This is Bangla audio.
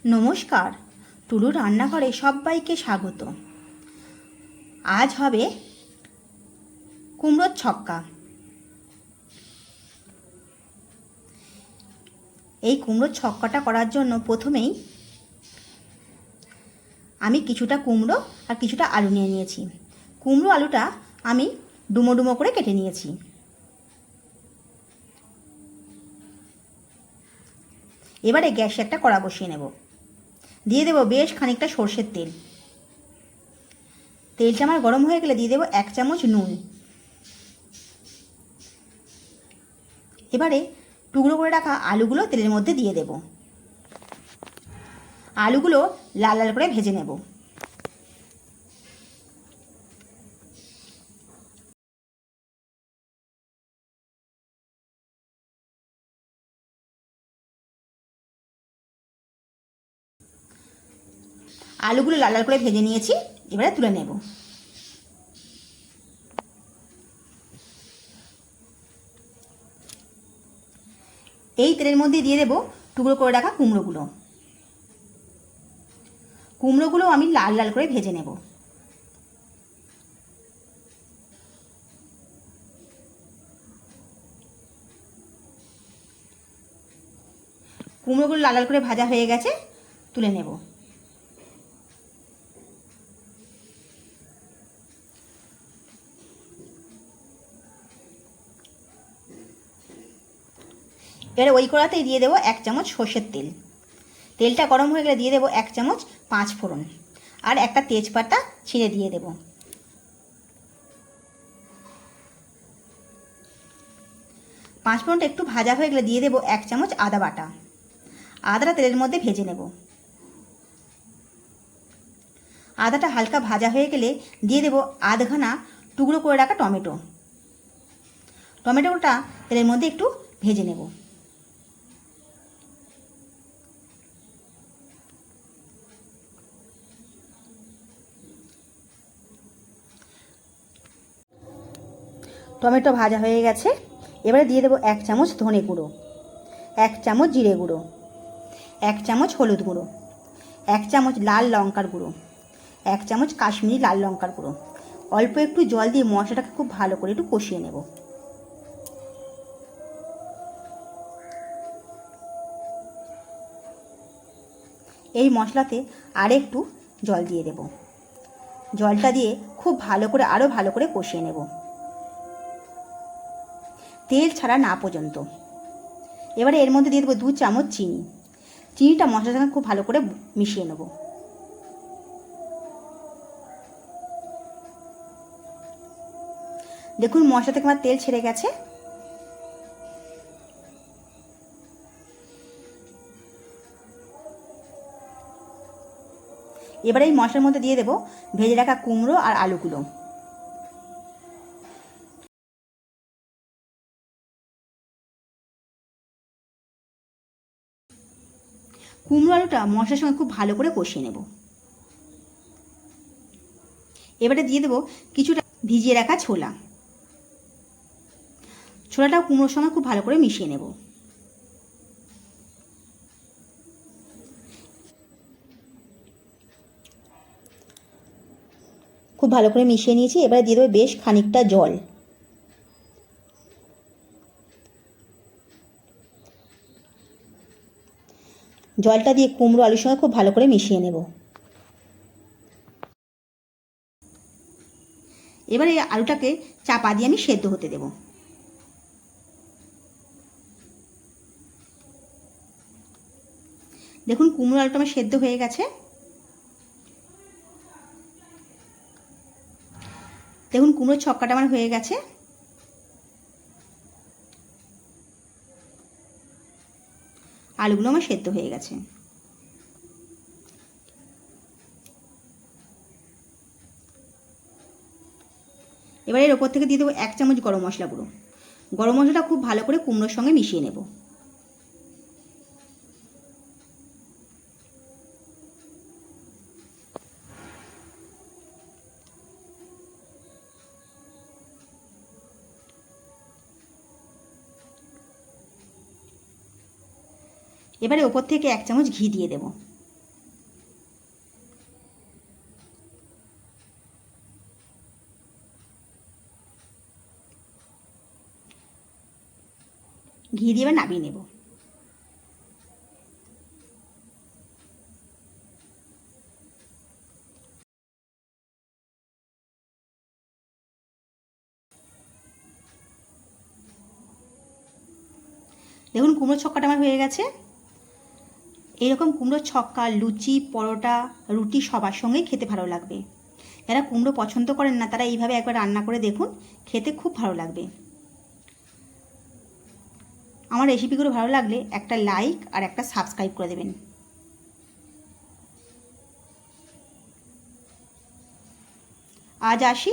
নমস্কার, টুলুর রান্নাঘরে সবাইকে স্বাগত। আজ হবে কুমড়োর ছক্কা। এই কুমড়োর ছক্কাটা করার জন্য প্রথমেই আমি কিছুটা কুমড়ো আর কিছুটা আলু নিয়ে নিয়েছি। কুমড়ো আলুটা আমি ডুমো ডুমো করে কেটে নিয়েছি। এবারে গ্যাসে একটা কড়া বসিয়ে নেব। দিয়ে দেব বেশ খানিকটা সর্ষের তেল। তেলটা আমার গরম হয়ে গেলে দিয়ে দেবো 1 চামচ নুন। এবারে টুকরো করে রাখা আলুগুলো তেলের মধ্যে দিয়ে দেব। আলুগুলো লাল লাল করে ভেজে নেব। আলুগুলো লাল লাল করে ভেজে নিয়েছি, এবারে তুলে নেব। এই তেলের মধ্যে দিয়ে দেব টুকরো করে রাখা কুমড়োগুলো। কুমড়োগুলো আমি লাল লাল করে ভেজে নেব। কুমড়োগুলো লাল লাল করে ভাজা হয়ে গেছে, তুলে নেব। এবারে ওই কড়াতেই দিয়ে দেবো 1 চামচ সর্ষের তেল। তেলটা গরম হয়ে গেলে দিয়ে দেবো 1 চামচ 5 ফোড়ন আর একটা তেজপাতা ছিঁড়ে দিয়ে দেব। পাঁচ ফোড়নটা একটু ভাজা হয়ে গেলে দিয়ে দেবো 1 চামচ আদা বাটা। আদাটা তেলের মধ্যে ভেজে নেব। আদাটা হালকা ভাজা হয়ে গেলে দিয়ে দেবো আধখানা টুকরো করে রাখা টমেটো। টমেটোটা তেলের মধ্যে একটু ভেজে নেব। টমেটো ভাজা হয়ে গেছে, এবারে দিয়ে দেবো 1 চামচ ধনে গুঁড়ো, 1 চামচ জিরে গুঁড়ো, 1 চামচ হলুদ গুঁড়ো, 1 চামচ লাল লঙ্কার গুঁড়ো, 1 চামচ কাশ্মীরি লাল লঙ্কার গুঁড়ো। অল্প একটু জল দিয়ে মশলাটাকে খুব ভালো করে একটু কষিয়ে নেব। এই মশলাতে আর একটু জল দিয়ে দেব। জলটা দিয়ে খুব ভালো করে আরও ভালো করে কষিয়ে নেব, তেল ছাড়া না পর্যন্ত। এবারে এর মধ্যে দিয়ে দেবো 2 চামচ চিনি। চিনিটা মশলার সঙ্গে খুব ভালো করে মিশিয়ে নেব। দেখুন মশলা থেকে আমার তেল ছেড়ে গেছে। এবারে এই মশলার মধ্যে দিয়ে দেবো ভেজে রাখা কুমড়ো আর আলুগুলো। কুমড়ো আলুটা মশলার সঙ্গে খুব ভালো করে কষিয়ে নেব। এবারে দিয়ে দেবো কিছুটা ভিজিয়ে রাখা ছোলা। ছোলাটাও কুমড়োর সঙ্গে খুব ভালো করে মিশিয়ে নেব। খুব ভালো করে মিশিয়ে নিয়েছি, এবারে দিয়ে দেবো বেশ খানিকটা জল। জলটা দিয়ে কুমড়ো আলুর সঙ্গে খুব ভালো করে মিশিয়ে নেব। এবারে এই আলুটাকে চাপা দিয়ে আমি সেদ্ধ হতে দেব। দেখুন কুমড়ো আলুটা আমার সেদ্ধ হয়ে গেছে। দেখুন কুমড়োর ছক্কাটা আমার হয়ে গেছে। আলুগুলো আমার সেদ্ধ হয়ে গেছে। এবার এর ওপর থেকে দিয়ে দেবো 1 চামচ গরম মশলা গুঁড়ো। গরম মশলাটা খুব ভালো করে কুমড়োর সঙ্গে মিশিয়ে নেব। এবারে ওপর থেকে 1 চামচ ঘি দিয়ে দেব। ঘি দিয়ে এবার নামিয়ে নেব। দেখুন কুমড়ো ছক্কাটা আমার হয়ে গেছে। এইরকম কুমড়ো ছক্কা লুচি, পরোটা, রুটি সবার সঙ্গেই খেতে ভালো লাগবে। যারা কুমড়ো পছন্দ করেন না তারা এইভাবে একবার রান্না করে দেখুন, খেতে খুব ভালো লাগবে। আমার রেসিপিগুলো ভালো লাগলে একটা লাইক আর একটা সাবস্ক্রাইব করে দেবেন। আজ আসি।